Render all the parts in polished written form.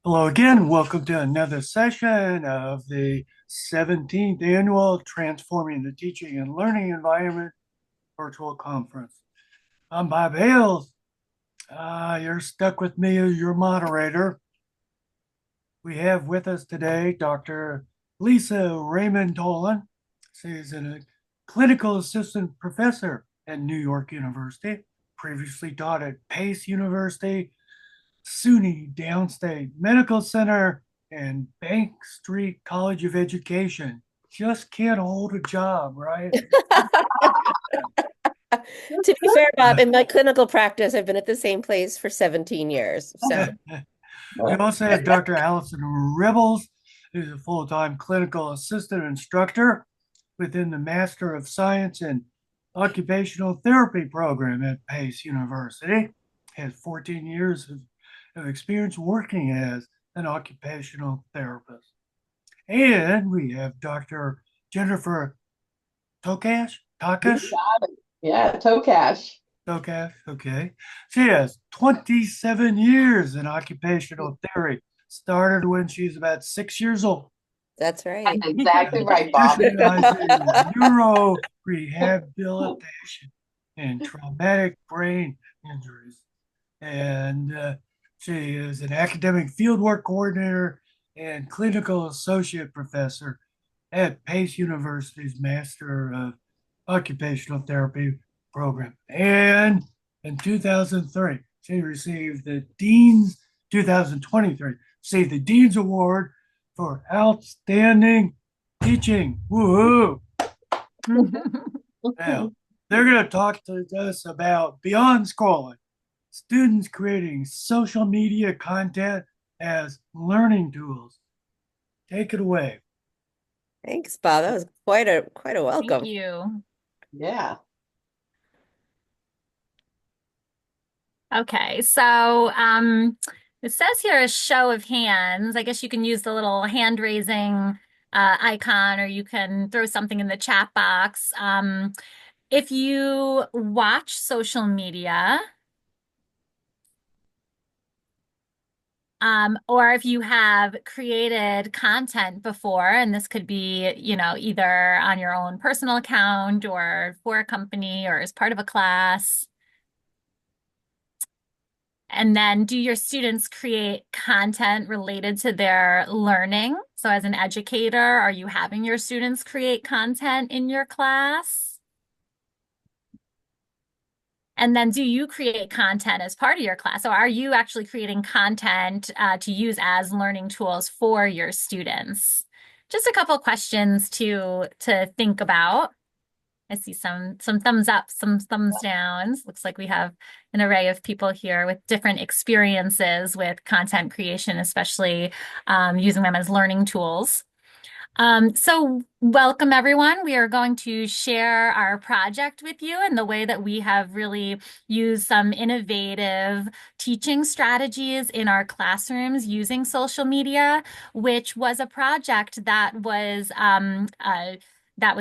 Hello again. Welcome to another session of the 17th annual Transforming the Teaching and Learning Environment virtual conference. I'm Bob Hales. You're stuck with me as your moderator. We have with us today Dr. Lisa Raymond Dolan. She's a clinical assistant professor at New York University, previously taught at Pace University, SUNY Downstate Medical Center, and Bank Street College of Education. Just can't hold a job, right? To be fair, Bob, in my clinical practice, I've been at the same place for 17 years. So, We also have Dr. Allison Rebels, who's a full-time clinical assistant instructor within the Master of Science in Occupational Therapy program at Pace University. Has 14 years of experience working as an occupational therapist. And we have Dr. Jennifer Tokash. You Takash? got it. Yeah, Tokash. Tokash, okay. She has 27 years in occupational therapy. Started when she's about 6 years old. that's That's right. exactly right, Bob. Specializes in neuro rehabilitation and traumatic brain injuries. And she is an academic fieldwork coordinator and clinical associate professor at Pace University's Master of Occupational Therapy program. And in 2003, she received the Dean's 2023, received the Dean's Award for Outstanding Teaching. Woohoo! Now, they're going to talk to us about beyond scrolling, students creating social media content as learning tools. Take it away. Thanks, Bob. That was quite a Thank welcome. you. Yeah. Okay, so it says here a show of hands. I guess you can use the little hand raising icon, or you can throw something in the chat box. If you watch social media, or if you have created content before, and this could be, either on your own personal account or for a company or as part of a class. And then do your students create content related to their learning? So as an educator, are you having your students create content in your class? And then do you create content as part of your class? So are you actually creating content to use as learning tools for your students? Just a couple questions to think about. I see some thumbs up, some thumbs downs. Looks like we have an array of people here with different experiences with content creation, especially using them as learning tools. So welcome everyone. We are going to share our project with you and the way that we have really used some innovative teaching strategies in our classrooms using social media, which was a project that was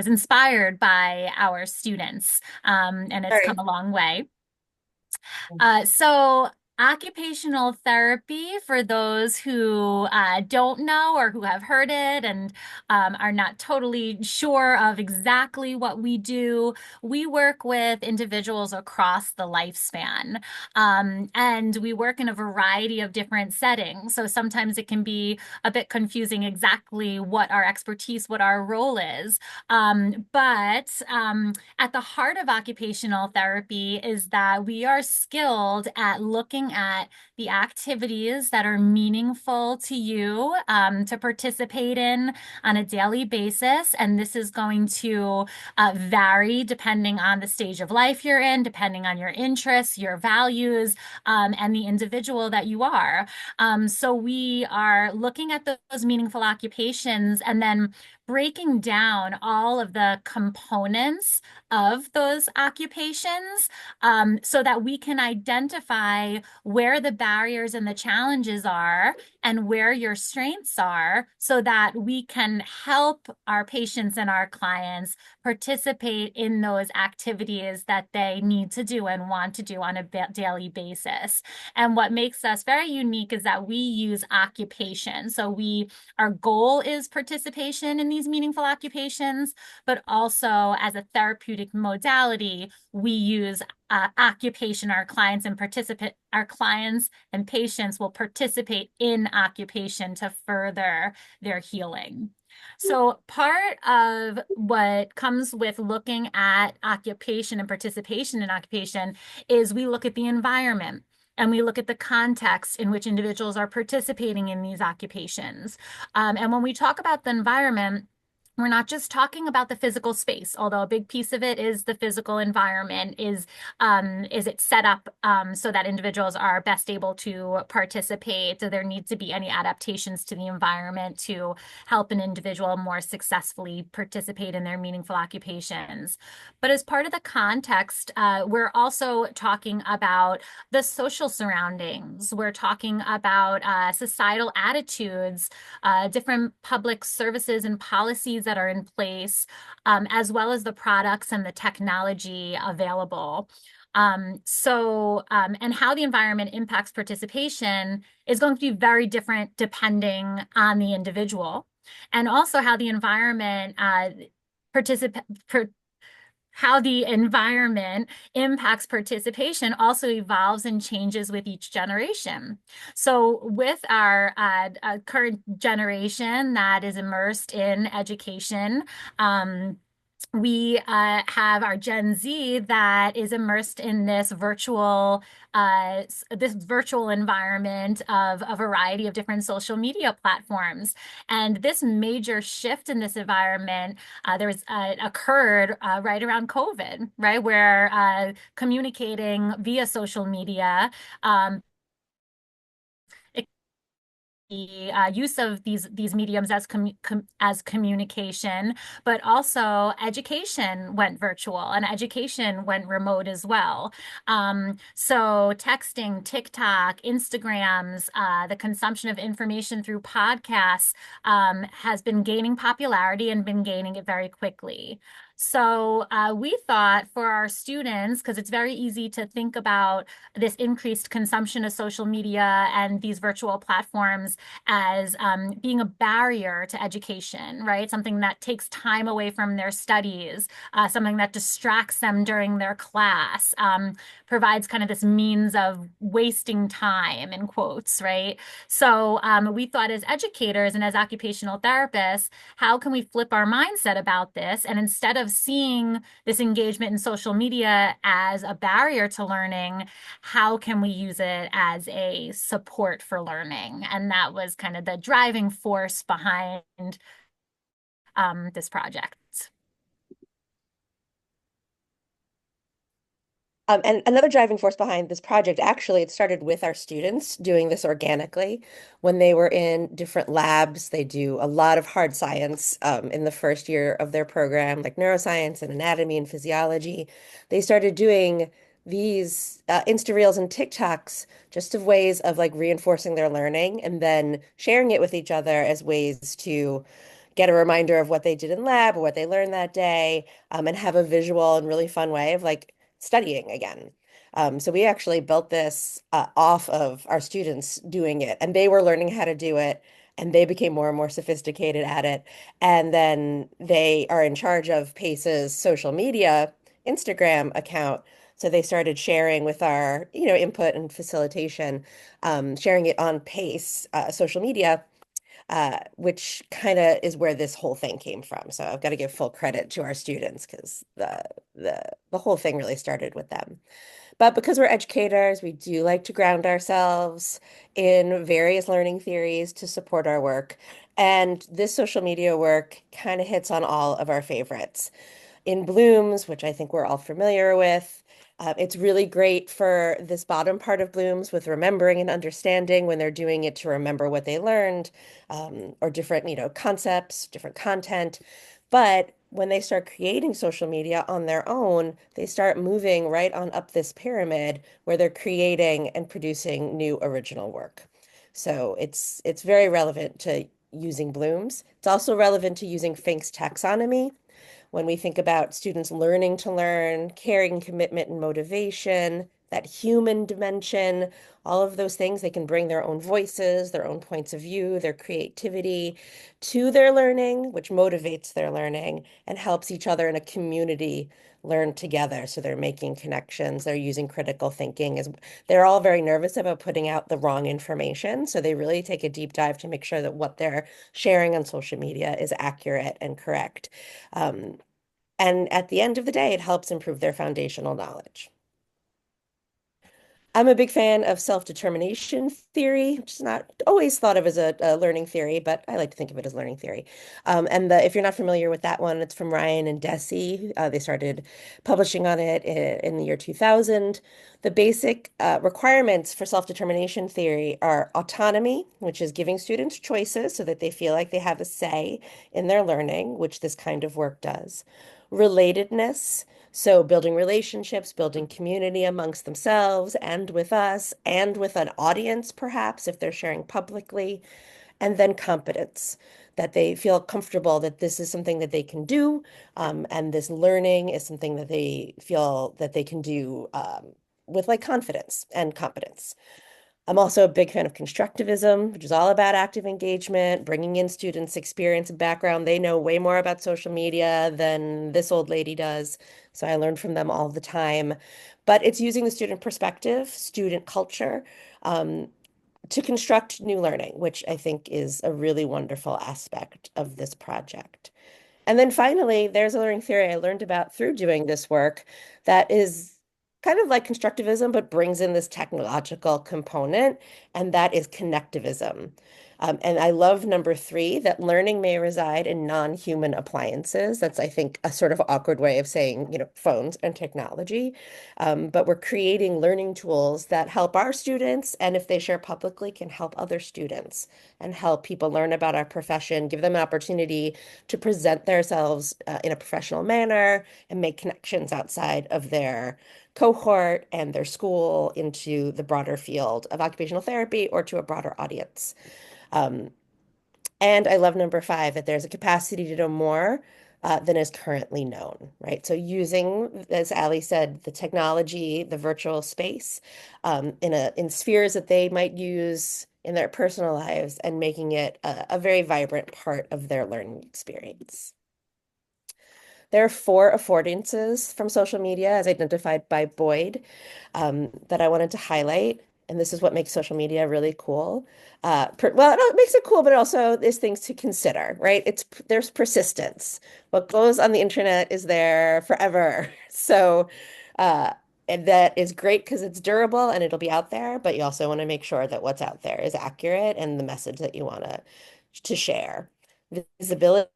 inspired by our students, and it's come Sorry. a long way. So occupational therapy, for those who don't know or who have heard it and are not totally sure of exactly what we do, we work with individuals across the lifespan. And we work in a variety of different settings. So sometimes it can be a bit confusing exactly what our expertise, what our role is. But at the heart of occupational therapy is that we are skilled at looking at the activities that are meaningful to you to participate in on a daily basis. And this is going to vary depending on the stage of life you're in, depending on your interests, your values, and the individual that you are. So we are looking at those meaningful occupations and then breaking down all of the components of those occupations so that we can identify where the barriers and the challenges are and where your strengths are so that we can help our patients and our clients participate in those activities that they need to do and want to do on a daily basis. And what makes us very unique is that we use occupation. So our goal is participation in these meaningful occupations, but also as a therapeutic modality, we use occupation. Our clients and patients will participate in occupation to further their healing. So part of what comes with looking at occupation and participation in occupation is we look at the environment. And we look at the context in which individuals are participating in these occupations. And when we talk about the environment, we're not just talking about the physical space, although a big piece of it is the physical environment. Is it set up so that individuals are best able to participate? Do there need to be any adaptations to the environment to help an individual more successfully participate in their meaningful occupations? But as part of the context, we're also talking about the social surroundings. We're talking about societal attitudes, different public services and policies that are in place, as well as the products and the technology available. And how the environment impacts participation is going to be very different depending on the individual, and also how the environment how the environment impacts participation also evolves and changes with each generation. So with our current generation that is immersed in education, we have our Gen Z that is immersed in this virtual environment of a variety of different social media platforms. And this major shift in this environment occurred right around COVID, right, where communicating via social media, the use of these mediums as communication, but also education went virtual and education went remote as well. So texting, TikTok, Instagrams, the consumption of information through podcasts has been gaining popularity and been gaining it very quickly. So we thought for our students, because it's very easy to think about this increased consumption of social media and these virtual platforms as being a barrier to education, right? Something that takes time away from their studies, something that distracts them during their class, provides kind of this means of wasting time, in quotes, right? So we thought as educators and as occupational therapists, how can we flip our mindset about this? And instead of seeing this engagement in social media as a barrier to learning, how can we use it as a support for learning? And that was kind of the driving force behind this project. And another driving force behind this project, actually, it started with our students doing this organically. When they were in different labs, they do a lot of hard science in the first year of their program, like neuroscience and anatomy and physiology. They started doing these Insta Reels and TikToks just of ways of like reinforcing their learning and then sharing it with each other as ways to get a reminder of what they did in lab or what they learned that day, and have a visual and really fun way of like studying again. So we actually built this off of our students doing it, and they were learning how to do it, and they became more and more sophisticated at it. And then they are in charge of PACE's social media Instagram account. So they started sharing with our, input and facilitation, sharing it on PACE social media, which kind of is where this whole thing came from. So I've got to give full credit to our students because the whole thing really started with them. But because we're educators, we do like to ground ourselves in various learning theories to support our work. And this social media work kind of hits on all of our favorites. In Bloom's, which I think we're all familiar with, it's really great for this bottom part of Bloom's with remembering and understanding when they're doing it to remember what they learned, or different, concepts, different content. But when they start creating social media on their own, they start moving right on up this pyramid where they're creating and producing new original work. So it's very relevant to using Bloom's. It's also relevant to using Fink's taxonomy when we think about students learning to learn, caring, commitment, and motivation, that human dimension, all of those things, they can bring their own voices, their own points of view, their creativity to their learning, which motivates their learning and helps each other in a community learn together. So they're making connections, they're using critical thinking. They're all very nervous about putting out the wrong information. So they really take a deep dive to make sure that what they're sharing on social media is accurate and correct. Um, and at the end of the day, it helps improve their foundational knowledge. I'm a big fan of self-determination theory, which is not always thought of as a learning theory, but I like to think of it as learning theory. If you're not familiar with that one, it's from Ryan and Deci. They started publishing on it in the year 2000. The basic requirements for self-determination theory are autonomy, which is giving students choices so that they feel like they have a say in their learning, which this kind of work does. Relatedness, so building relationships, building community amongst themselves and with us and with an audience, perhaps, if they're sharing publicly. And then competence, that they feel comfortable that this is something that they can do, and this learning is something that they feel that they can do with like confidence and competence. I'm also a big fan of constructivism, which is all about active engagement, bringing in students' experience and background. They know way more about social media than this old lady does. So I learn from them all the time. But it's using the student perspective, student culture, to construct new learning, which I think is a really wonderful aspect of this project. And then finally, there's a learning theory I learned about through doing this work that is kind of like constructivism, but brings in this technological component, and that is connectivism. And I love number three, that learning may reside in non-human appliances. That's, I think, a sort of awkward way of saying, phones and technology. But we're creating learning tools that help our students, and if they share publicly, can help other students and help people learn about our profession, give them an opportunity to present themselves in a professional manner and make connections outside of their cohort and their school into the broader field of occupational therapy or to a broader audience. Um, and I love number five, that there's a capacity to know more than is currently known, right? So using, as Ali said, the technology, the virtual space, in spheres that they might use in their personal lives and making it a very vibrant part of their learning experience. There are four affordances from social media as identified by Boyd that I wanted to highlight. And this is what makes social media really cool. It makes it cool, but it also is things to consider, right? There's persistence. What goes on the internet is there forever. So, and that is great because it's durable and it'll be out there, but you also want to make sure that what's out there is accurate and the message that you want to share. Visibility.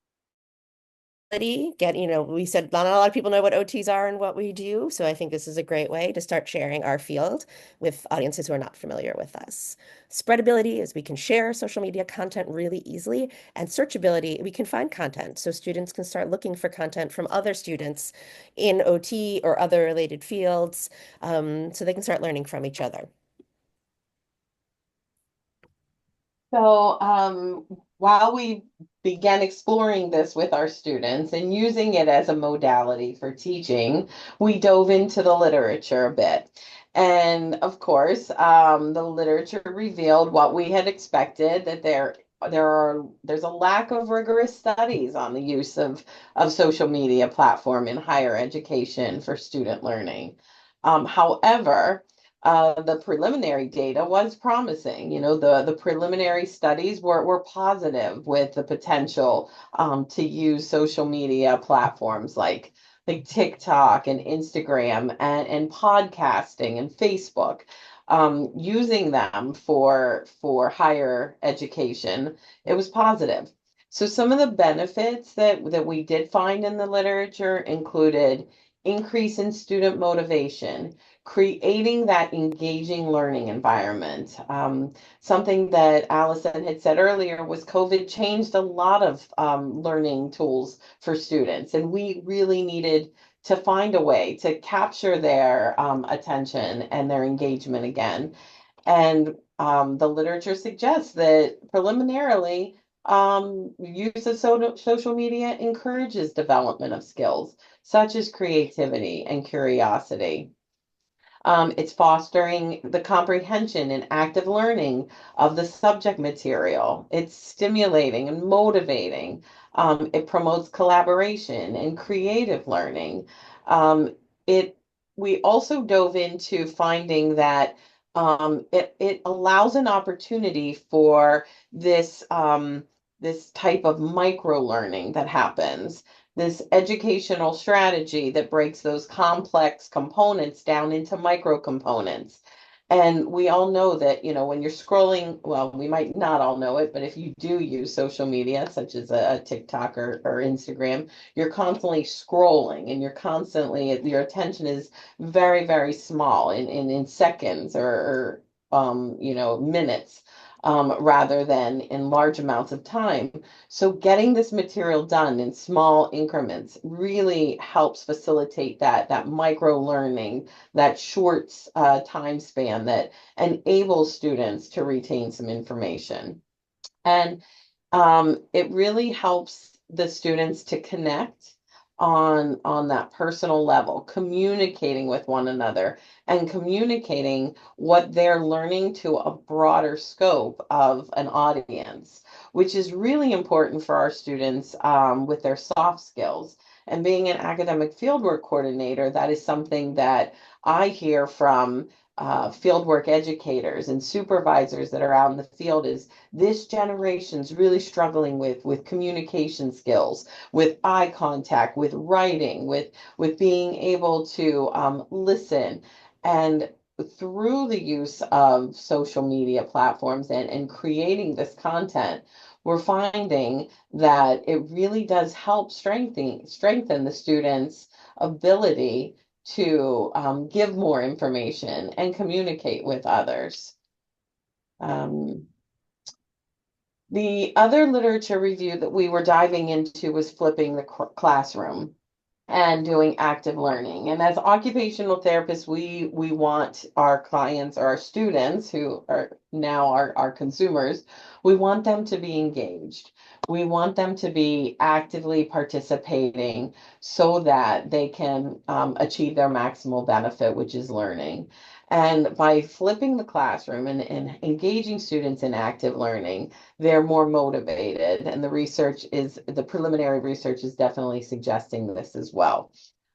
We said not a lot of people know what OTs are and what we do. So I think this is a great way to start sharing our field with audiences who are not familiar with us. Spreadability is we can share social media content really easily, and searchability, we can find content. So students can start looking for content from other students in OT or other related fields, so they can start learning from each other. So while we began exploring this with our students and using it as a modality for teaching, we dove into the literature a bit. And of course, the literature revealed what we had expected, that there's a lack of rigorous studies on the use of social media platform in higher education for student learning. However, the preliminary data was promising. The preliminary studies were positive with the potential to use social media platforms like TikTok and Instagram and podcasting and Facebook, using them for higher education. It was positive. So some of the benefits that we did find in the literature included increase in student motivation, creating that engaging learning environment. Something that Allison had said earlier was COVID changed a lot of learning tools for students, and we really needed to find a way to capture their attention and their engagement again. And the literature suggests that preliminarily, use of social media encourages development of skills such as creativity and curiosity. It's fostering the comprehension and active learning of the subject material. It's stimulating and motivating. It promotes collaboration and creative learning. It We also dove into finding that it allows an opportunity for this type of micro learning that happens, this educational strategy that breaks those complex components down into micro components. And we all know that, when you're scrolling, well, we might not all know it, but if you do use social media, such as a TikTok or Instagram, you're constantly scrolling and your attention is very, very small in seconds or minutes, rather than in large amounts of time. So getting this material done in small increments really helps facilitate that micro learning, that short time span that enables students to retain some information. And it really helps the students to connect on that personal level, communicating with one another and communicating what they're learning to a broader scope of an audience, which is really important for our students with their soft skills. And being an academic fieldwork coordinator, that is something that I hear from fieldwork educators and supervisors that are out in the field, is this generation's really struggling with communication skills, with eye contact, with writing, with being able to listen. And through the use of social media platforms and creating this content, we're finding that it really does help strengthen the students' ability to give more information and communicate with others. The other literature review that we were diving into was flipping the classroom and doing active learning. And as occupational therapists, we want our clients or our students, who are now our consumers, we want them to be engaged. We want them to be actively participating so that they can achieve their maximal benefit, which is learning. And by flipping the classroom and engaging students in active learning, they're more motivated. And the preliminary research is definitely suggesting this as well.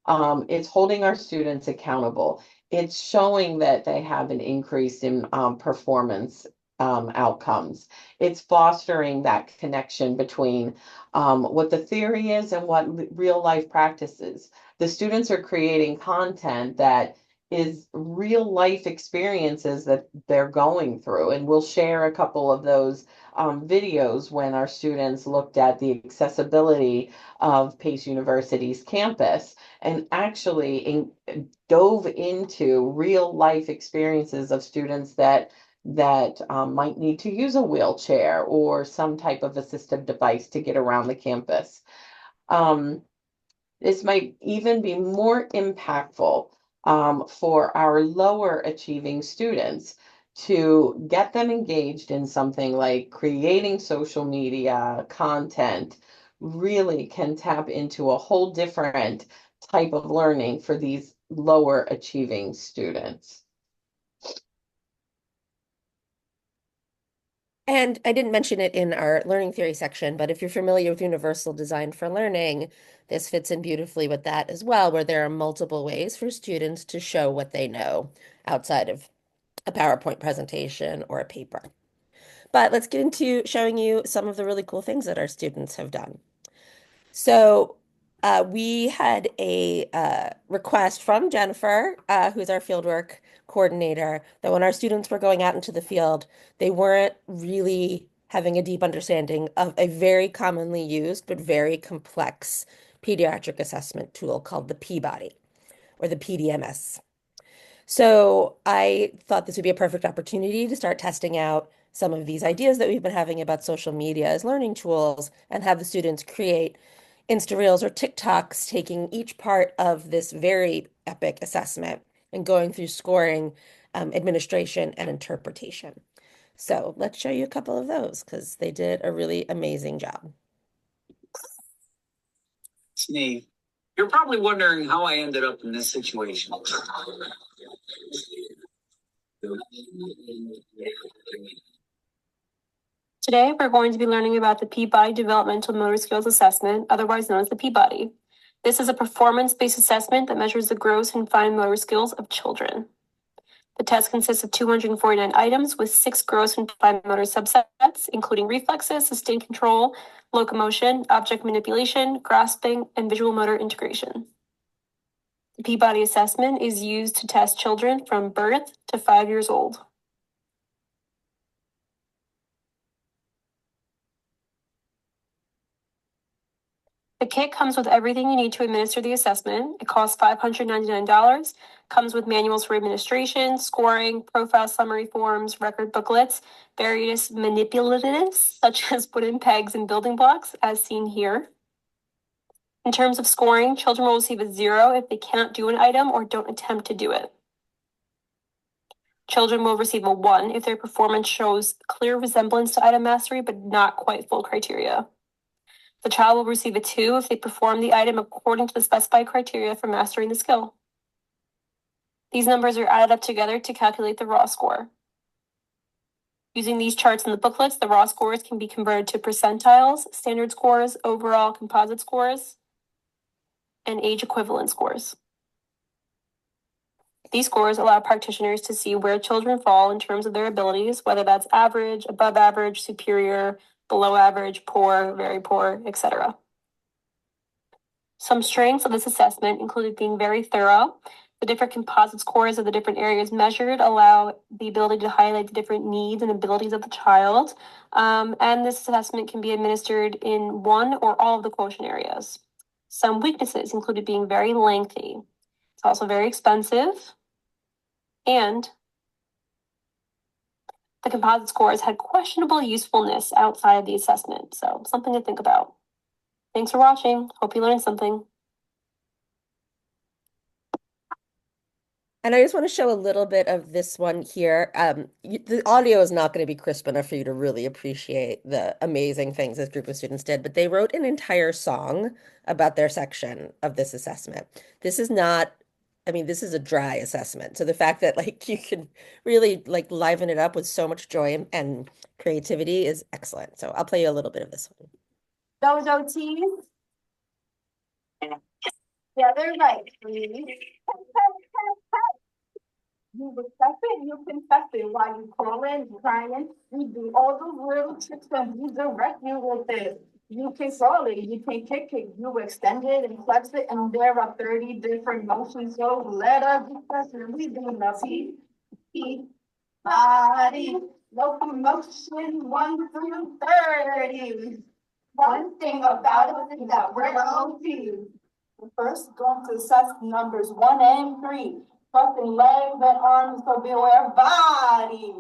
It's holding our students accountable. It's showing that they have an increase in performance outcomes. It's fostering that connection between what the theory is and what real life practice is. The students are creating content that is real life experiences that they're going through. And we'll share a couple of those videos when our students looked at the accessibility of Pace University's campus and actually dove into real life experiences of students that might need to use a wheelchair or some type of assistive device to get around the campus. This might even be more impactful for our lower achieving students, to get them engaged in something like creating social media content. Really can tap into a whole different type of learning for these lower achieving students. And I didn't mention it in our learning theory section, but if you're familiar with universal design for learning, this fits in beautifully with that as well, where there are multiple ways for students to show what they know outside of a PowerPoint presentation or a paper. But let's get into showing you some of the really cool things that our students have done. So we had a request from Jennifer, who's our fieldwork coordinator, that when our students were going out into the field, they weren't really having a deep understanding of a very commonly used but very complex pediatric assessment tool called the Peabody. or the PDMS. So I thought this would be a perfect opportunity to start testing out some of these ideas that we've been having about social media as learning tools and have the students create Insta Reels or TikToks, taking each part of this very epic assessment and going through scoring, administration, and interpretation. So let's show you a couple of those because they did a really amazing job. It's me. You're probably wondering how I ended up in this situation. Today, we're going to be learning about the Peabody Developmental Motor Skills Assessment, otherwise known as the Peabody. This is a performance-based assessment that measures the gross and fine motor skills of children. The test consists of 249 items with 6 gross and fine motor subsets, including reflexes, sustained control, locomotion, object manipulation, grasping, and visual motor integration. The Peabody assessment is used to test children from birth to 5 years old. The kit comes with everything you need to administer the assessment. It costs $599, comes with manuals for administration, scoring, profile summary forms, record booklets, various manipulatives, such as wooden pegs and building blocks, as seen here. In terms of scoring, children will receive a 0 if they cannot do an item or don't attempt to do it. Children will receive a 1 if their performance shows clear resemblance to item mastery, but not quite full criteria. The child will receive a 2 if they perform the item according to the specified criteria for mastering the skill. These numbers are added up together to calculate the raw score. Using these charts in the booklets, the raw scores can be converted to percentiles, standard scores, overall composite scores, and age equivalent scores. These scores allow practitioners to see where children fall in terms of their abilities, whether that's average, above average, superior, below average, poor, very poor, etc. Some strengths of this assessment included being very thorough. The different composite scores of the different areas measured allow the ability to highlight the different needs and abilities of the child. And this assessment can be administered in one or all of the quotient areas. Some weaknesses included being very lengthy. It's also very expensive. And the composite scores had questionable usefulness outside of the assessment, so something to think about. Thanks for watching. Hope you learned something. And I just want to show a little bit of this one here. The audio is not going to be crisp enough for you to really appreciate the amazing things this group of students did, but they wrote an entire song about their section of this assessment. This is not, I mean, this is a dry assessment. So the fact that like you can really like liven it up with so much joy and creativity is excellent. So I'll play you a little bit of this one. Those OTs. Yeah, they're right, please. You respect it, you confess it while you crawling, crying. You do all those little tricks and you direct you with it. You can roll it, you can kick it, you extend it and flex it, and there are 30 different motions. So let us discuss it. We do nothing. Body, locomotion 1 through 30. One thing about it is that we're OT. First, going to assess numbers 1 and 3. Trusting legs and arms, so beware body.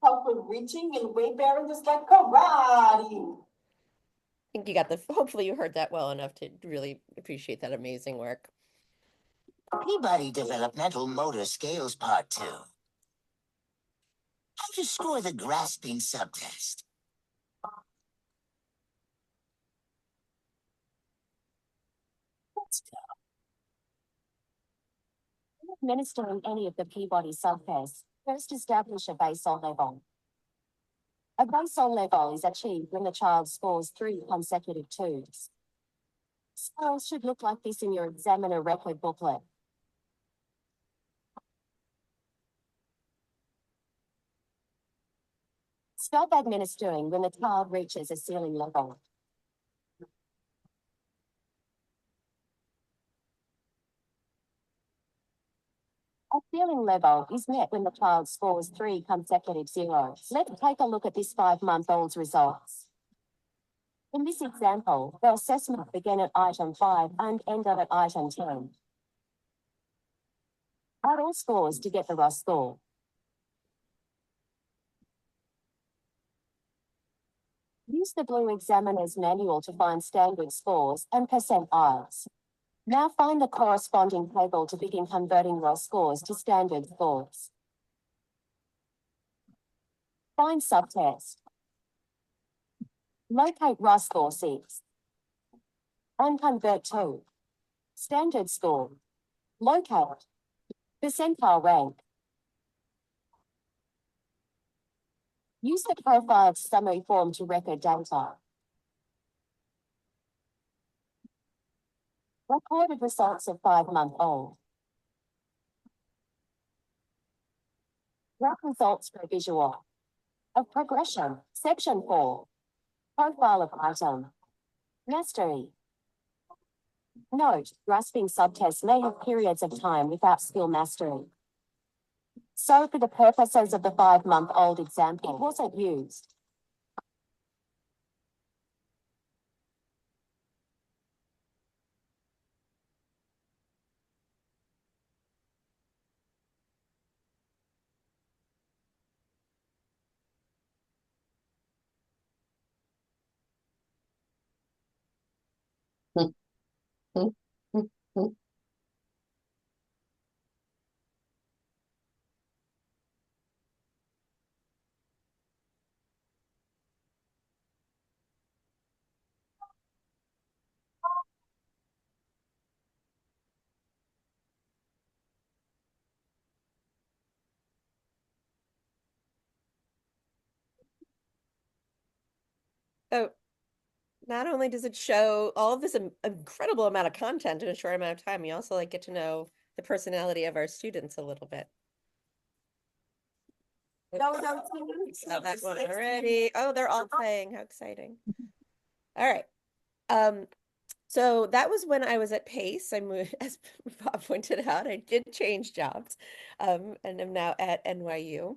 Help with reaching and weight bearing, just like karate. I think you got hopefully you heard that well enough to really appreciate that amazing work. Peabody Developmental Motor Scales Part 2. How to score the grasping subtest. Let's go. Administering any of the Peabody subtests, first establish a basal level. A basal level is achieved when the child scores 3 consecutive 2s. Scores should look like this in your examiner record booklet. Stop administering when the child reaches a ceiling level. A ceiling level is met when the child scores 3 consecutive 0s. Let's take a look at this 5-month-old's results. In this example, the assessment began at item 5 and ended at item 10. Add all scores to get the raw score. Use the Blue Examiner's Manual to find standard scores and %Is. Now find the corresponding table to begin converting raw scores to standard scores. Find subtest. Locate raw score 6. And convert to standard score. Locate percentile rank. Use the profile summary form to record data. Recorded results of 5-month-old. Graph results per visual. Of progression, section 4. Profile of item. Mastery. Note, grasping subtests may have periods of time without skill mastery. So for the purposes of the 5-month-old example, it wasn't used. So not only does it show all of this incredible amount of content in a short amount of time, you also like get to know the personality of our students a little bit. Saw that one already. Oh, they're all playing. How exciting. All right. So that was when I was at Pace. I moved, as Bob pointed out, I did change jobs, and I'm now at NYU.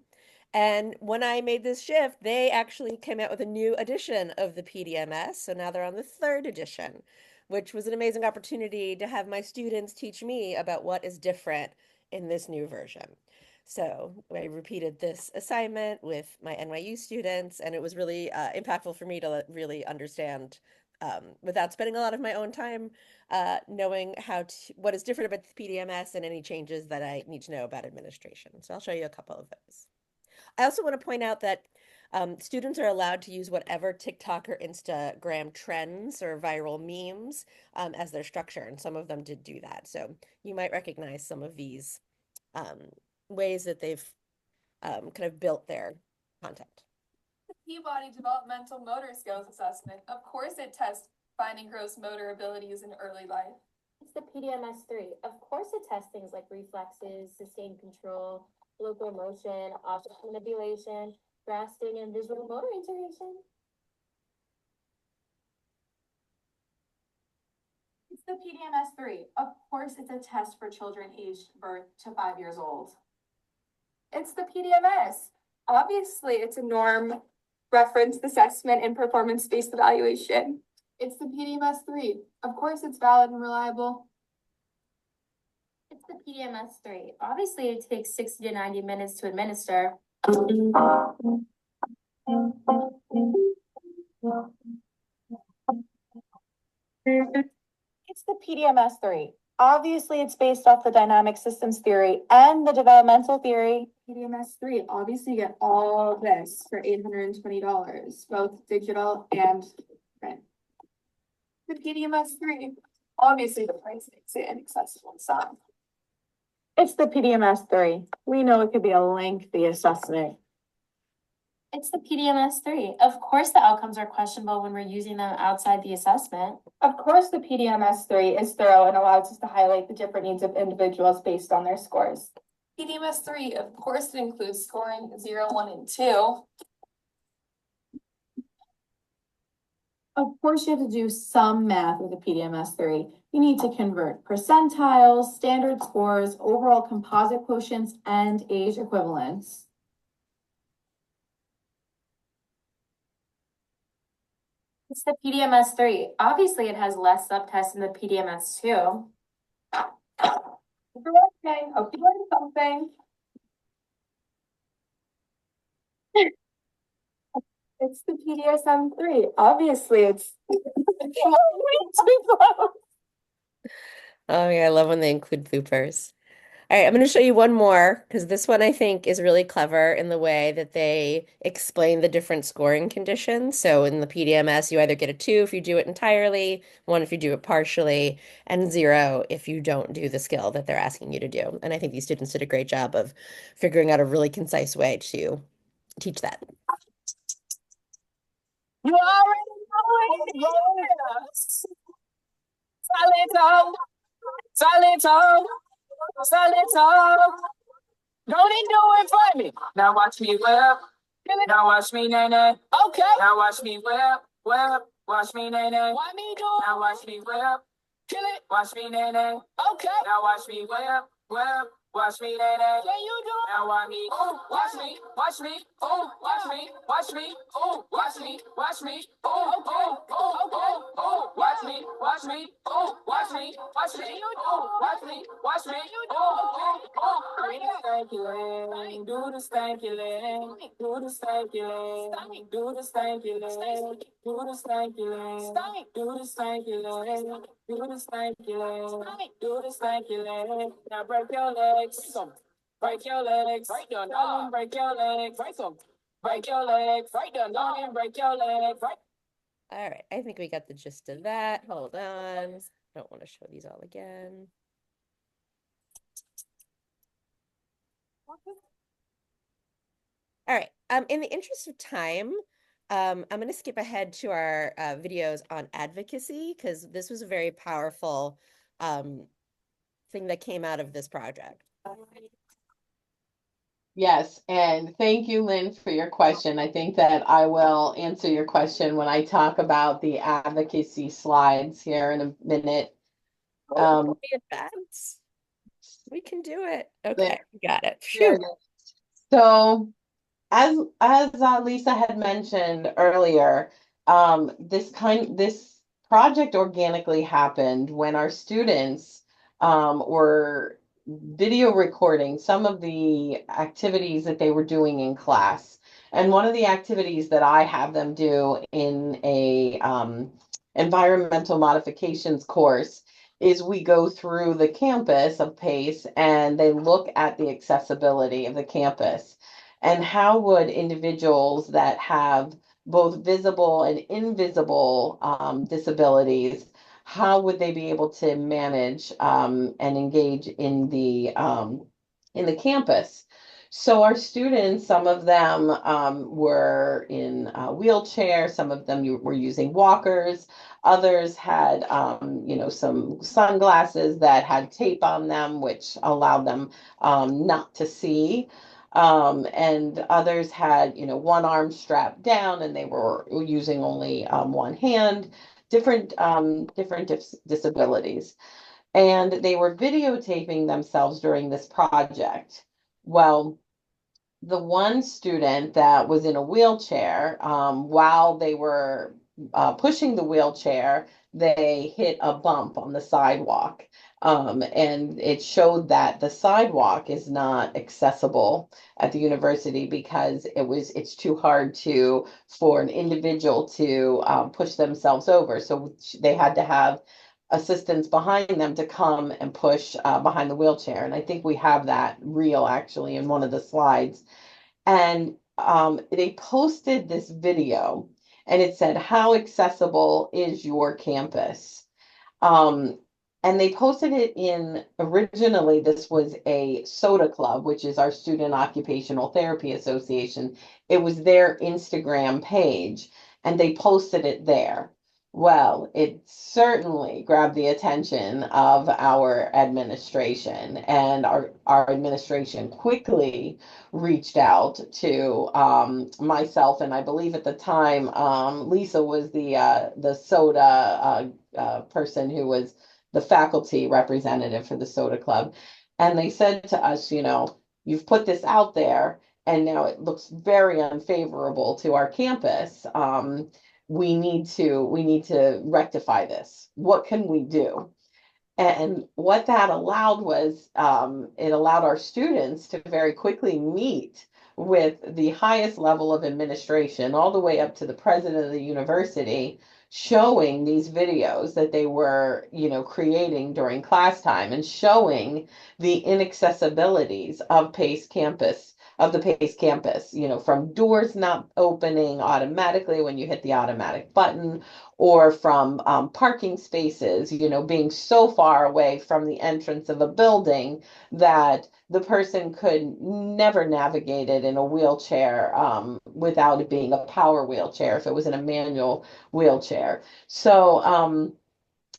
And when I made this shift, they actually came out with a new edition of the PDMS. So now they're on the 3rd edition, which was an amazing opportunity to have my students teach me about what is different in this new version. So I repeated this assignment with my NYU students, and it was really impactful for me to really understand without spending a lot of my own time knowing what is different about the PDMS and any changes that I need to know about administration. So I'll show you a couple of those. I also want to point out that students are allowed to use whatever TikTok or Instagram trends or viral memes as their structure, and some of them did do that. So you might recognize some of these ways that they've kind of built their content. Peabody Developmental Motor Skills Assessment. Of course, it tests finding gross motor abilities in early life. It's the PDMS-3. Of course, it tests things like reflexes, sustained control, locomotion, object manipulation, grasping, and visual motor integration. It's the PDMS-3. Of course, it's a test for children aged birth to 5 years old. It's the PDMS. Obviously, it's a norm reference assessment and performance-based evaluation. It's the PDMS-3. Of course, it's valid and reliable. It's the PDMS-3. Obviously, it takes 60 to 90 minutes to administer. It's the PDMS-3. Obviously, it's based off the dynamic systems theory and the developmental theory. PDMS-3. Obviously, you get all this for $820, both digital and print. The PDMS-3. Obviously, the price makes it inaccessible in some. It's the PDMS-3. We know it could be a lengthy assessment. It's the PDMS-3. Of course, the outcomes are questionable when we're using them outside the assessment. Of course, the PDMS-3 is thorough and allows us to highlight the different needs of individuals based on their scores. PDMS-3, of course, it includes scoring 0, 1, and 2. Of course, you have to do some math with the PDMS-3. You need to convert percentiles, standard scores, overall composite quotients, and age equivalents. It's the PDMS-3. Obviously, it has less subtests than the PDMS-2. Okay, hope you learned something. It's the PDSM-3. Obviously, it's way too close. Oh yeah, I love when they include bloopers. All right, I'm going to show you one more because this one I think is really clever in the way that they explain the different scoring conditions. So in the PDMS, you either get a 2 if you do it entirely, 1 if you do it partially, and 0 if you don't do the skill that they're asking you to do. And I think these students did a great job of figuring out a really concise way to teach that. You already know it. Silento, silento, silento. Don't he do it for me? Now watch me whip. Now watch me nay nay. Okay. Now watch me whip, whip. Watch me nay nay. Why me do it? Now watch me whip. Kill it. Watch me nay nay. Okay. Now watch me whip, whip. Watch me nay nay. Can you do it? Now watch me. Oh, watch me. Watch me. Oh, watch me. Watch me. Oh, watch me. Watch me. Oh, oh, oh, oh, oh. Watch me. Watch me. Oh, watch me. Watch me. Oh, watch me. Watch me. Oh, oh, oh. Do the stanky leg. Do the stanky leg. Do the stanky leg. Do the stanky leg. Do the stanky leg. Do the stanky leg. Do the stanky leg. Do the stanky leg. Now break your legs. Break your legs. Break your legs. Break your legs. Break your legs. Break your legs. Break your legs. All right, I think we got the gist of that. Hold on. Don't want to show these all again. All right. In the interest of time, I'm going to skip ahead to our videos on advocacy because this was a very powerful thing that came out of this project. Yes, and thank you, Lynn, for your question. I think that I will answer your question when I talk about the advocacy slides here in a minute. We advance. We can do it. Okay, got it. Phew. So, as Lisa had mentioned earlier, this project organically happened when our students were video recording some of the activities that they were doing in class. And one of the activities that I have them do in a environmental modifications course is we go through the campus of PACE and they look at the accessibility of the campus and how would individuals that have both visible and invisible disabilities, how would they be able to manage and engage in the campus? So our students, some of them were in a wheelchair, some of them were using walkers, others had some sunglasses that had tape on them, which allowed them not to see. And others had, one arm strapped down and they were using only one hand, different disabilities. And they were videotaping themselves during this project. Well, the one student that was in a wheelchair, while they were pushing the wheelchair, they hit a bump on the sidewalk. And it showed that the sidewalk is not accessible at the university because it's too hard for an individual to push themselves over. So they had to have assistance behind them to come and push behind the wheelchair. And I think we have that reel actually in one of the slides. And they posted this video and it said, "How accessible is your campus?" And they posted it originally, this was a SOTA Club, which is our Student Occupational Therapy Association. It was their Instagram page, and they posted it there. Well, it certainly grabbed the attention of our administration, and our administration quickly reached out to myself, and I believe at the time Lisa was the SOTA person who was the faculty representative for the SOTA Club. And they said to us, you've put this out there and now it looks very unfavorable to our campus. We need to rectify this. What can we do? And what that allowed was it allowed our students to very quickly meet with the highest level of administration, all the way up to the president of the university, showing these videos that they were, creating during class time and showing the inaccessibilities of Pace campus, of the Pace campus, from doors not opening automatically when you hit the automatic button, or from parking spaces, being so far away from the entrance of a building that the person could never navigate it in a wheelchair without it being a power wheelchair if it was in a manual wheelchair. So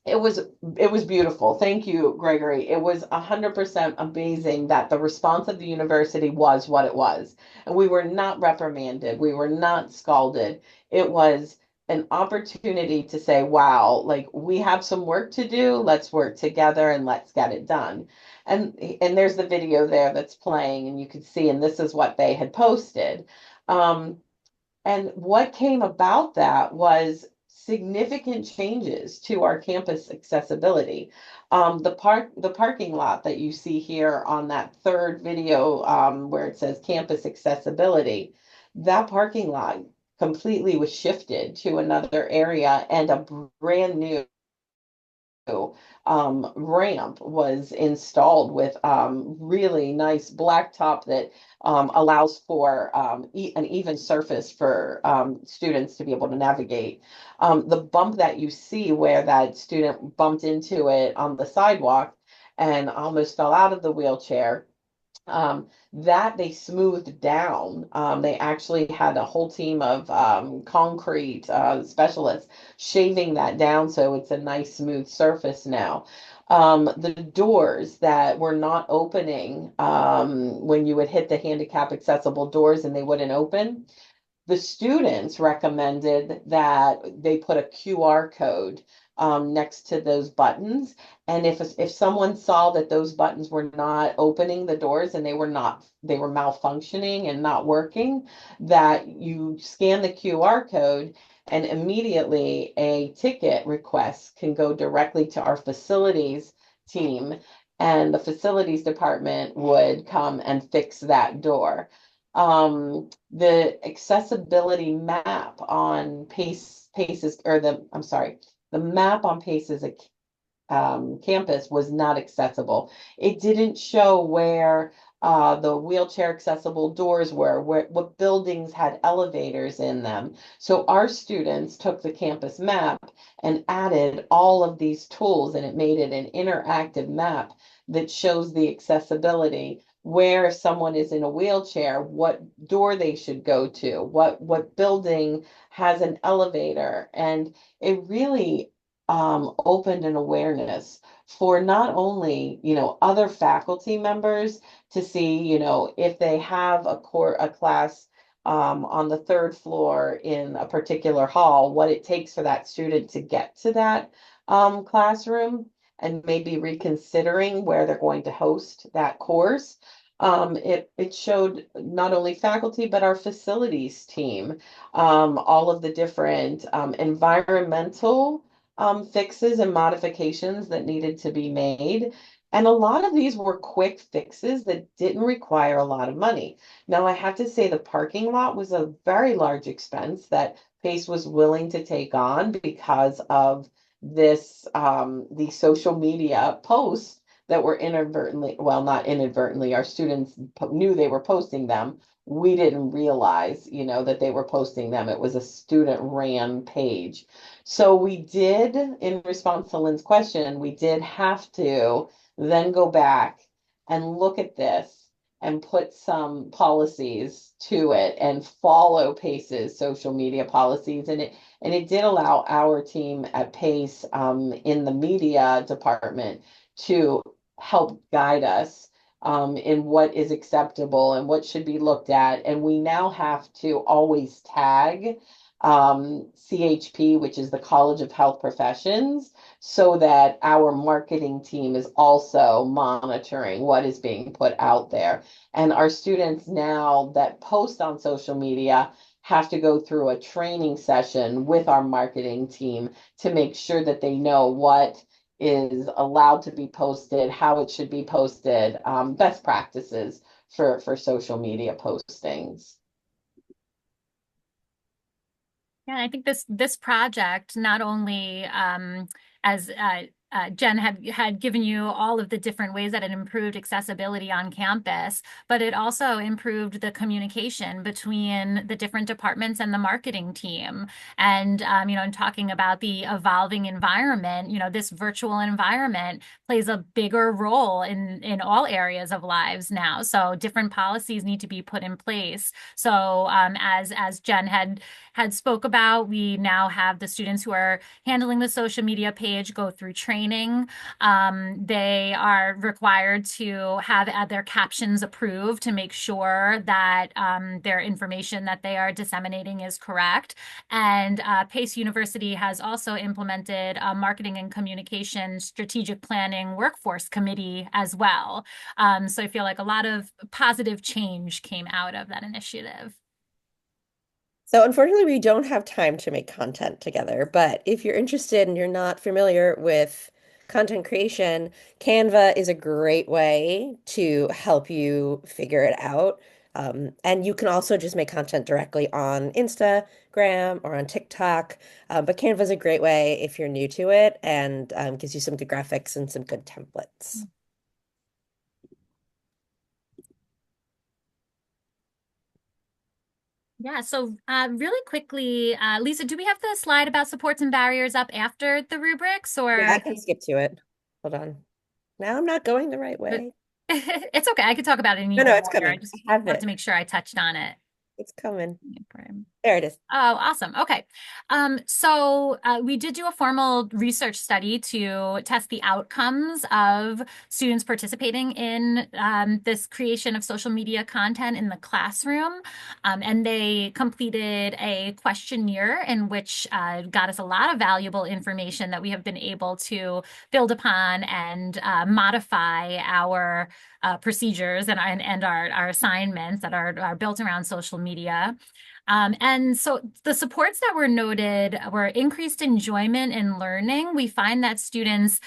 it was beautiful. Thank you, Gregory. It was 100% amazing that the response of the university was what it was. And we were not reprimanded. We were not scalded. It was an opportunity to say, wow, like we have some work to do. Let's work together and let's get it done. And there's the video there that's playing, and you can see, and this is what they had posted. And what came about that was significant changes to our campus accessibility. The parking lot that you see here on that third video, where it says campus accessibility, that parking lot completely was shifted to another area, and a brand new ramp was installed with really nice blacktop that allows for an even surface for students to be able to navigate. The bump that you see where that student bumped into it on the sidewalk and almost fell out of the wheelchair, that they smoothed down. They actually had a whole team of concrete specialists shaving that down so it's a nice smooth surface now. The doors that were not opening when you would hit the handicap accessible doors and they wouldn't open, the students recommended that they put a QR code next to those buttons. And if someone saw that those buttons were not opening the doors and they were malfunctioning and not working, that you scan the QR code and immediately a ticket request can go directly to our facilities team, and the facilities department would come and fix that door. The accessibility map on Pace's, or the map on Pace's campus was not accessible. It didn't show where the wheelchair accessible doors were, what buildings had elevators in them. So our students took the campus map and added all of these tools, and it made it an interactive map that shows the accessibility, where if someone is in a wheelchair, what door they should go to, what building has an elevator. And it really opened an awareness for not only, other faculty members to see, if they have a class on the third floor in a particular hall, what it takes for that student to get to that classroom, and maybe reconsidering where they're going to host that course. It showed not only faculty, but our facilities team, all of the different environmental fixes and modifications that needed to be made. And a lot of these were quick fixes that didn't require a lot of money. Now, I have to say the parking lot was a very large expense that Pace was willing to take on because of the social media posts that were inadvertently, well, not inadvertently, our students knew they were posting them. We didn't realize, that they were posting them. It was a student ran page. So we did, in response to Lynn's question, we did have to then go back and look at this and put some policies to it and follow Pace's social media policies. And it did allow our team at Pace in the media department to help guide us in what is acceptable and what should be looked at. And we now have to always tag CHP, which is the College of Health Professions, so that our marketing team is also monitoring what is being put out there. And our students now that post on social media have to go through a training session with our marketing team to make sure that they know what is allowed to be posted, how it should be posted, best practices for social media postings. Yeah, I think this project not only as Jen had given you all of the different ways that it improved accessibility on campus, but it also improved the communication between the different departments and the marketing team. And in talking about the evolving environment, this virtual environment plays a bigger role in all areas of lives now. So different policies need to be put in place. So as Jen had spoke about, we now have the students who are handling the social media page go through training. They are required to have their captions approved to make sure that their information that they are disseminating is correct. And Pace University has also implemented a marketing and communication strategic planning workforce committee as well. So I feel like a lot of positive change came out of that initiative. So unfortunately, we don't have time to make content together, but if you're interested and you're not familiar with content creation, Canva is a great way to help you figure it out. And you can also just make content directly on Instagram or on TikTok. But Canva is a great way if you're new to it and gives you some good graphics and some good templates. Yeah, so really quickly, Lisa, do we have the slide about supports and barriers up after the rubrics, or Yeah, I can skip to it. Hold on. Now I'm not going the right way. it's okay. I could talk about it in No, either no, it's order. I coming. just I have wanted it. to make sure I touched on it. It's coming. There it is. Oh, awesome. Okay. So we did do a formal research study to test the outcomes of students participating in this creation of social media content in the classroom. And they completed a questionnaire in which got us a lot of valuable information that we have been able to build upon and modify our procedures and our assignments that are built around social media. And so the supports that were noted were increased enjoyment in learning. We find that students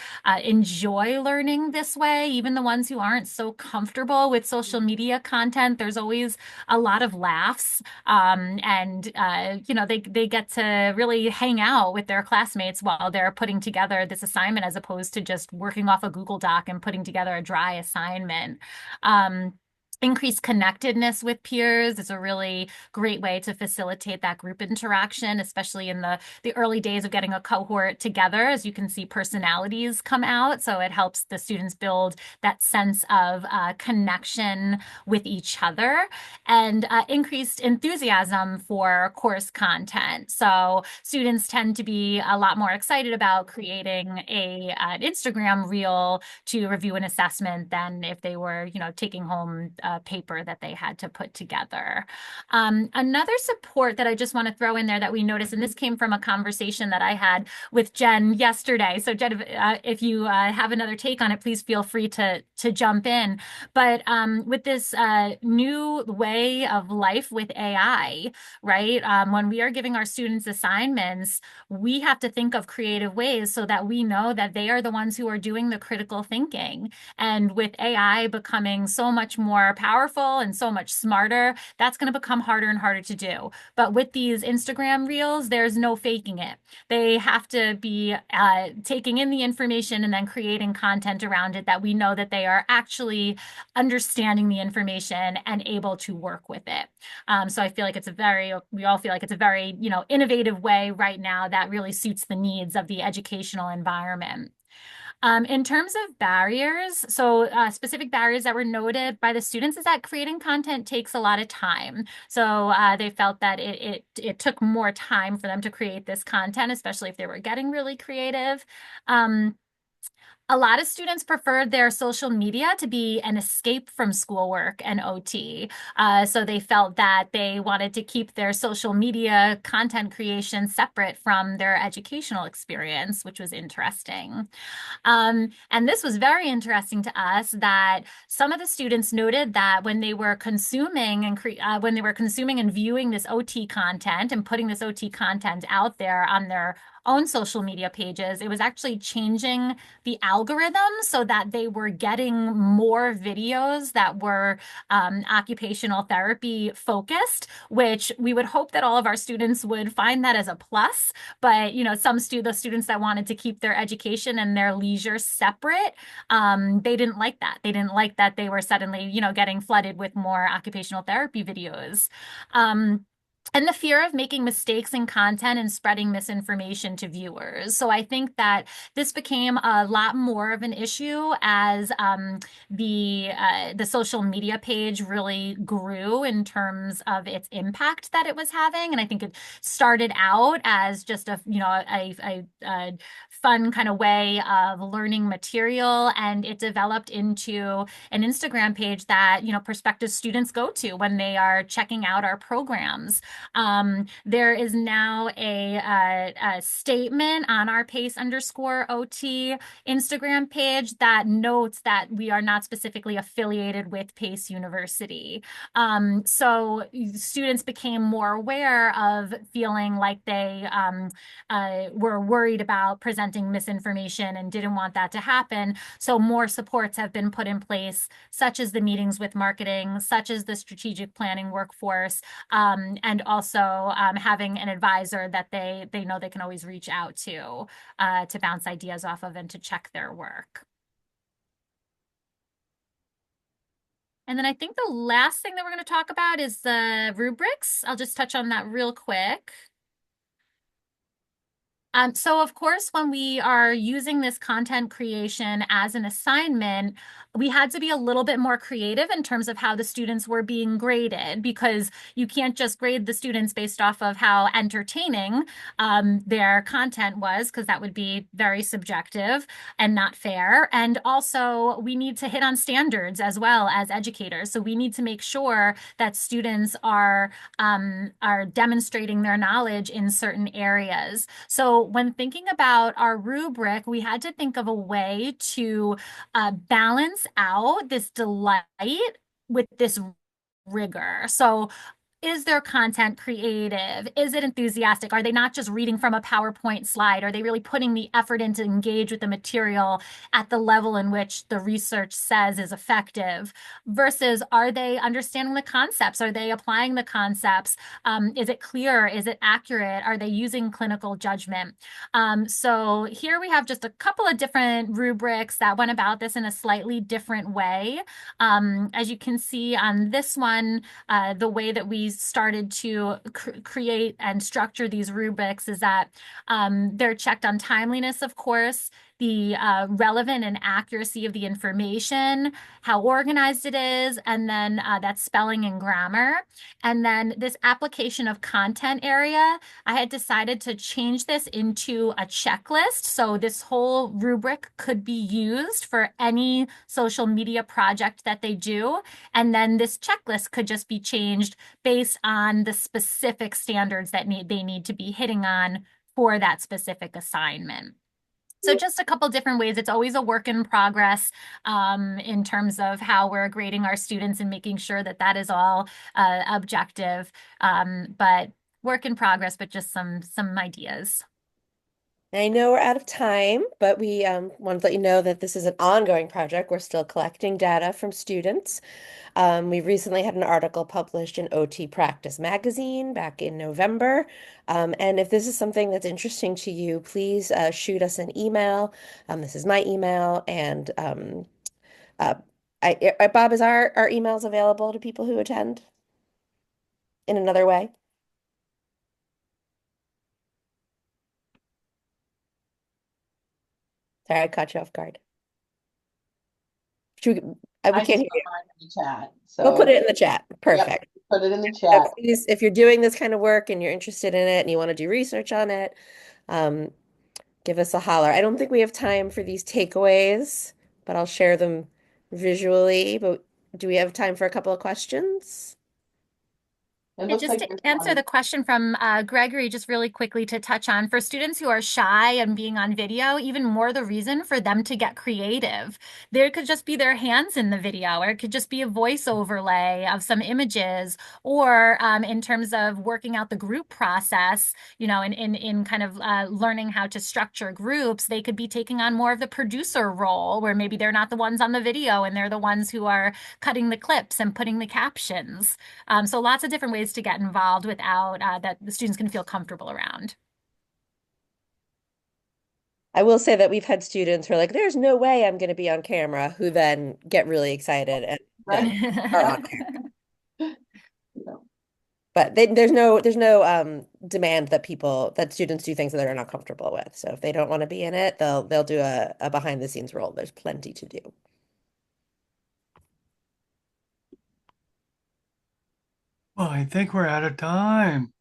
enjoy learning this way, even the ones who aren't so comfortable with social media content. There's always a lot of laughs, and they get to really hang out with their classmates while they're putting together this assignment, as opposed to just working off a Google Doc and putting together a dry assignment. Increased connectedness with peers is a really great way to facilitate that group interaction, especially in the early days of getting a cohort together. As you can see, personalities come out. So it helps the students build that sense of connection with each other, and increased enthusiasm for course content. So students tend to be a lot more excited about creating an Instagram reel to review an assessment than if they were, taking home paper that they had to put together. Another support that I just want to throw in there that we noticed, and this came from a conversation that I had with Jen yesterday. So Jen, if you have another take on it, please feel free to jump in. But with this new way of life with AI, right? When we are giving our students assignments, we have to think of creative ways so that we know that they are the ones who are doing the critical thinking. And with AI becoming so much more powerful and so much smarter, that's going to become harder and harder to do. But with these Instagram reels, there's no faking it. They have to be taking in the information and then creating content around it that we know that they are actually understanding the information and able to work with it. So I feel like we all feel like it's a very, innovative way right now that really suits the needs of the educational environment. In terms of barriers, so specific barriers that were noted by the students is that creating content takes a lot of time. So they felt that it took more time for them to create this content, especially if they were getting really creative. A lot of students preferred their social media to be an escape from schoolwork and OT. So they felt that they wanted to keep their social media content creation separate from their educational experience, which was interesting. And this was very interesting to us that some of the students noted that when they were consuming and viewing this OT content and putting this OT content out there on their own social media pages, it was actually changing the algorithm so that they were getting more videos that were occupational therapy focused, which we would hope that all of our students would find that as a plus. But the students that wanted to keep their education and their leisure separate, they didn't like that. They didn't like that they were suddenly, getting flooded with more occupational therapy videos. And the fear of making mistakes in content and spreading misinformation to viewers. So I think that this became a lot more of an issue as the social media page really grew in terms of its impact that it was having. And I think it started out as just a fun kind of way of learning material, and it developed into an Instagram page that prospective students go to when they are checking out our programs. There is now a statement on our PACE_OT Instagram page that notes that we are not specifically affiliated with Pace University. So students became more aware of feeling like they were worried about presenting misinformation and didn't want that to happen. So more supports have been put in place, such as the meetings with marketing, such as the strategic planning workforce, and also having an advisor that they know they can always reach out to bounce ideas off of and to check their work. And then I think the last thing that we're going to talk about is the rubrics. I'll just touch on that real quick. So of course, when we are using this content creation as an assignment, we had to be a little bit more creative in terms of how the students were being graded, because you can't just grade the students based off of how entertaining their content was, because that would be very subjective and not fair. And also, we need to hit on standards as well as educators. So we need to make sure that students are demonstrating their knowledge in certain areas. So when thinking about our rubric, we had to think of a way to balance out this delight with this rigor. So is their content creative? Is it enthusiastic? Are they not just reading from a PowerPoint slide? Are they really putting the effort in to engage with the material at the level in which the research says is effective? Versus, are they understanding the concepts? Are they applying the concepts? Is it clear? Is it accurate? Are they using clinical judgment? So here we have just a couple of different rubrics that went about this in a slightly different way. As you can see on this one, the way that we started to create and structure these rubrics is that they're checked on timeliness, of course, the relevant and accuracy of the information, how organized it is, and then that spelling and grammar. And then this application of content area, I had decided to change this into a checklist. So this whole rubric could be used for any social media project that they do. And then this checklist could just be changed based on the specific standards that they need to be hitting on for that specific assignment. So just a couple different ways. It's always a work in progress in terms of how we're grading our students and making sure that that is all objective. But work in progress, but just some ideas. I know we're out of time, but we wanted to let you know that this is an ongoing project. We're still collecting data from students. We recently had an article published in OT Practice magazine back in November. And if this is something that's interesting to you, please shoot us an email. This is my email. And Bob, is our emails available to people who attend in another way? Sorry, I caught you off guard. We I can't just hear you. put mine in the chat. We'll put So it in the chat. Perfect. put it in the So chat. please, if you're doing this kind of work and you're interested in it and you want to do research on it, give give us a holler. I don't think we have time for these takeaways, but I'll share them visually. But do we have time for a couple of questions? It And looks just like to there's answer one. the question from Gregory, just really quickly to touch on, for students who are shy and being on video, even more the reason for them to get creative. There could just be their hands in the video, or it could just be a voice overlay of some images, or in terms of working out the group process, you know, in kind of learning how to structure groups, they could be taking on more of the producer role, where maybe they're not the ones on the video and they're the ones who are cutting the clips and putting the captions. So lots of different ways to get involved without that the students can feel comfortable around. I will say that we've had students who are like, there's no way I'm going to be on camera, who then get really excited and then are on camera. No. But there's no demand that students do things that they're not comfortable with. So if they don't want to be in it, they'll do a behind the scenes role. There's plenty to do. Well, I think we're out of time.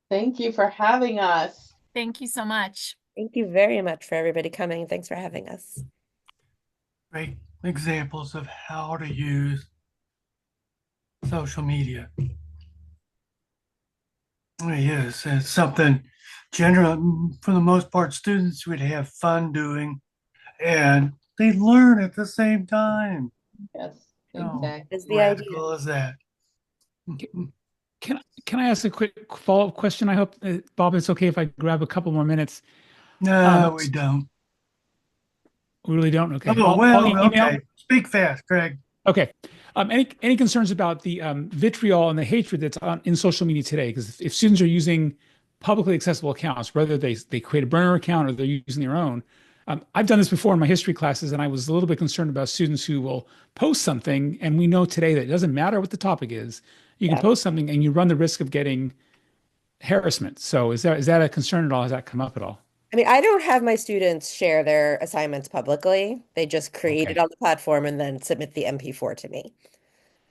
Thank you for having us. Thank you so much. Thank you very much for everybody coming. Thanks for having us. Great examples of how to use social media. Yes, it's something general, for the most part, students would have fun doing and they learn at the same time. Yes, Oh, exactly. That's the idea. radical is that? Can I ask a quick follow-up question? I hope, Bob, it's okay if I grab a couple more minutes. No, we don't. We really don't. Okay. Oh, I'll well, email. okay. Speak fast, Craig. Okay. Any concerns about the vitriol and the hatred that's in social media today? Because if students are using publicly accessible accounts, whether they create a burner account or they're using their own, I've done this before in my history classes, and I was a little bit concerned about students who will post something, and we know today that it doesn't matter what the topic is. You can post something, and you run the risk of getting harassment. So is that a concern at all? Has that come up at all? I mean, I don't have my students share their assignments publicly. They just create it Okay. on the platform and then submit the MP4 to me.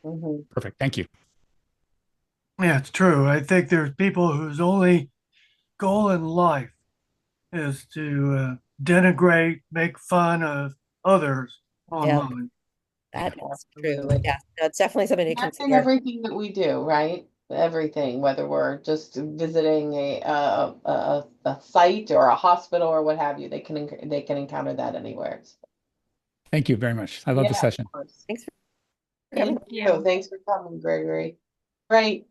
Mhm. Perfect. Thank you. Yeah, it's true. I think there's people whose only goal in life is to denigrate, make fun of others online. That is true. Absolutely. Yeah, no, it's definitely something to That's in consider. everything that we do, right? Everything, whether we're just visiting a site or a hospital or what have you, they can encounter that anywhere. Thank you very much. I love the Yeah, session. of course. Thanks for Thank coming. you. Thanks for coming, Gregory. Right.